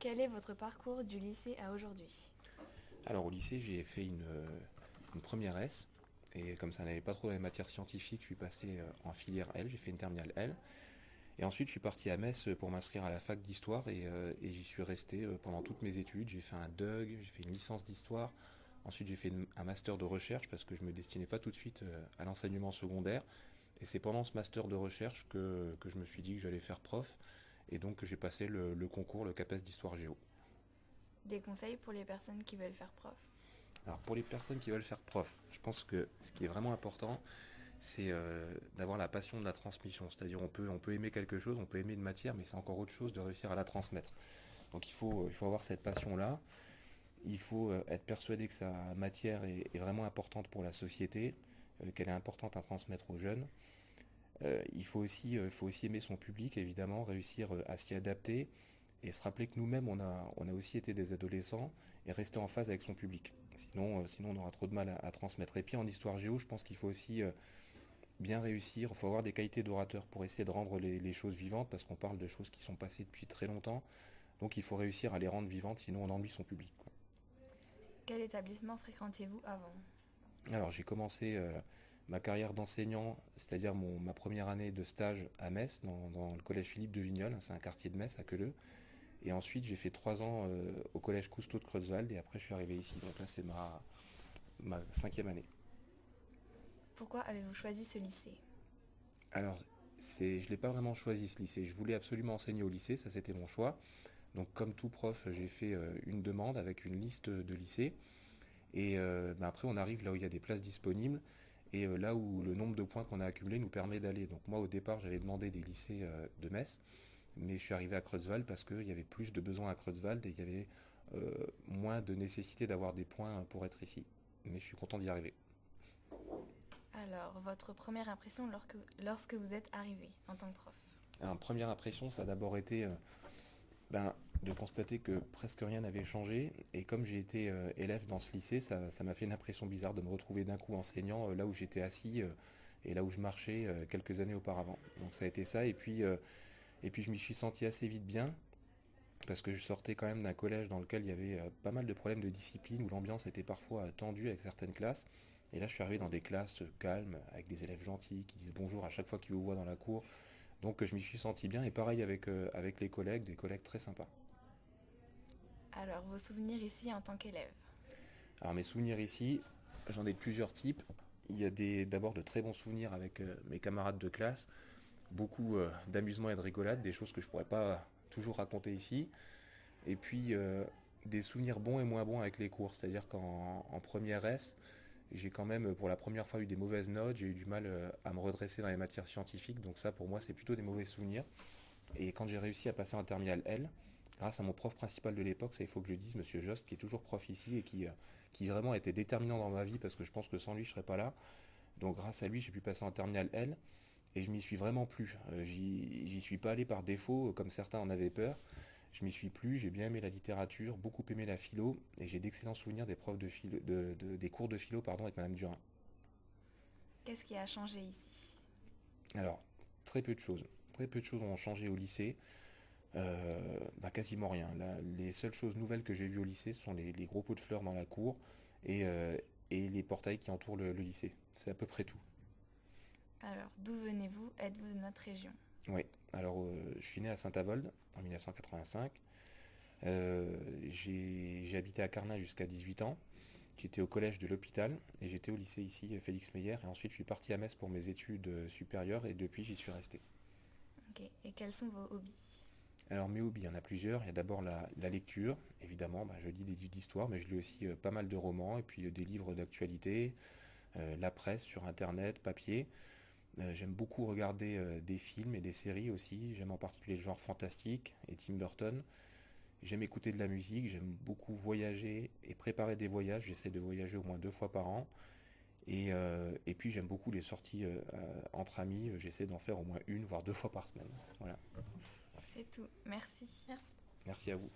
Quel est votre parcours du lycée à aujourd'hui? Alors au lycée, j'ai fait une première S, et comme ça n'allait pas trop dans les matières scientifiques, je suis passé en filière L, j'ai fait une terminale L. Et ensuite, je suis parti à Metz pour m'inscrire à la fac d'histoire, et j'y suis resté pendant toutes mes études. J'ai fait un DUG, j'ai fait une licence d'histoire. Ensuite, j'ai fait un master de recherche parce que je me destinais pas tout de suite à l'enseignement secondaire. Et c'est pendant ce master de recherche que je me suis dit que j'allais faire prof, et donc que j'ai passé le concours, le CAPES d'histoire géo. Des conseils pour les personnes qui veulent faire prof. Alors pour les personnes qui veulent faire prof, je pense que ce qui est vraiment important, c'est d'avoir la passion de la transmission. C'est-à-dire on peut aimer quelque chose, on peut aimer une matière, mais c'est encore autre chose de réussir à la transmettre. Donc il faut avoir cette passion-là. Il faut être persuadé que sa matière est vraiment importante pour la société, qu'elle est importante à transmettre aux jeunes. Il faut aussi aimer son public, évidemment, réussir à s'y adapter et se rappeler que nous-mêmes, on a aussi été des adolescents et rester en phase avec son public. Sinon on aura trop de mal à transmettre. Et puis en histoire géo, je pense qu'il faut aussi bien réussir, il faut avoir des qualités d'orateur pour essayer de rendre les choses vivantes, parce qu'on parle de choses qui sont passées depuis très longtemps. Donc il faut réussir à les rendre vivantes, sinon on ennuie son public, quoi. Quel établissement fréquentiez-vous avant? Alors j'ai commencé ma carrière d'enseignant, c'est-à-dire ma première année de stage à Metz, dans le collège Philippe de Vignoles, c'est un quartier de Metz à Queuleu. Et ensuite j'ai fait 3 ans au collège Cousteau de Creuswald, et après je suis arrivé ici. Donc là c'est ma cinquième année. Pourquoi avez-vous choisi ce lycée? Alors je ne l'ai pas vraiment choisi ce lycée, je voulais absolument enseigner au lycée, ça c'était mon choix. Donc comme tout prof, j'ai fait une demande avec une liste de lycées. Et après, on arrive là où il y a des places disponibles et là où le nombre de points qu'on a accumulé nous permet d'aller. Donc moi, au départ, j'avais demandé des lycées de Metz, mais je suis arrivé à Creutzwald parce qu'il y avait plus de besoins à Creutzwald et il y avait moins de nécessité d'avoir des points pour être ici. Mais je suis content d'y arriver. Alors, votre première impression lorsque vous êtes arrivé en tant que prof? Alors, première impression, ça a d'abord été ben, de constater que presque rien n'avait changé. Et comme j'ai été élève dans ce lycée, ça m'a fait une impression bizarre de me retrouver d'un coup enseignant là où j'étais assis et là où je marchais quelques années auparavant. Donc ça a été ça. Et puis je m'y suis senti assez vite bien, parce que je sortais quand même d'un collège dans lequel il y avait pas mal de problèmes de discipline, où l'ambiance était parfois tendue avec certaines classes. Et là, je suis arrivé dans des classes calmes, avec des élèves gentils qui disent bonjour à chaque fois qu'ils vous voient dans la cour. Donc je m'y suis senti bien, et pareil avec les collègues, des collègues très sympas. Alors, vos souvenirs ici en tant qu'élève? Alors mes souvenirs ici, j'en ai de plusieurs types. Il y a d'abord de très bons souvenirs avec mes camarades de classe, beaucoup d'amusement et de rigolade, des choses que je pourrais pas toujours raconter ici. Et puis des souvenirs bons et moins bons avec les cours, c'est-à-dire qu'en première S, j'ai quand même pour la première fois eu des mauvaises notes, j'ai eu du mal à me redresser dans les matières scientifiques, donc ça pour moi c'est plutôt des mauvais souvenirs. Et quand j'ai réussi à passer en terminale L, grâce à mon prof principal de l'époque, ça il faut que je le dise, Monsieur Jost, qui est toujours prof ici et qui vraiment a été déterminant dans ma vie, parce que je pense que sans lui je serais pas là. Donc grâce à lui j'ai pu passer en terminale L, et je m'y suis vraiment plu. J'y suis pas allé par défaut comme certains en avaient peur. Je m'y suis plu, j'ai bien aimé la littérature, beaucoup aimé la philo, et j'ai d'excellents souvenirs des profs de philo, des cours de philo pardon, avec Madame Durin. Qu'est-ce qui a changé ici? Alors, très peu de choses. Très peu de choses ont changé au lycée. Quasiment rien. Les seules choses nouvelles que j'ai vues au lycée, ce sont les gros pots de fleurs dans la cour et, euh, et les portails qui entourent le lycée. C'est à peu près tout. Alors, d'où venez-vous? Êtes-vous de notre région? Oui. Alors, je suis né à Saint-Avold en 1985. J'ai habité à Carnin jusqu'à 18 ans. J'étais au collège de l'hôpital et j'étais au lycée ici, Félix Meyer. Et ensuite, je suis parti à Metz pour mes études supérieures, et depuis, j'y suis resté. Ok. Et quels sont vos hobbies? Alors mes hobbies, il y en a plusieurs. Il y a d'abord la lecture, évidemment. Je lis des livres d'histoire, mais je lis aussi pas mal de romans, et puis des livres d'actualité, la presse sur Internet, papier. J'aime beaucoup regarder des films et des séries aussi. J'aime en particulier le genre fantastique et Tim Burton. J'aime écouter de la musique, j'aime beaucoup voyager et préparer des voyages. J'essaie de voyager au moins 2 fois par an. Et puis j'aime beaucoup les sorties entre amis. J'essaie d'en faire au moins une, voire 2 fois par semaine. Voilà. C'est tout. Merci. Merci à vous.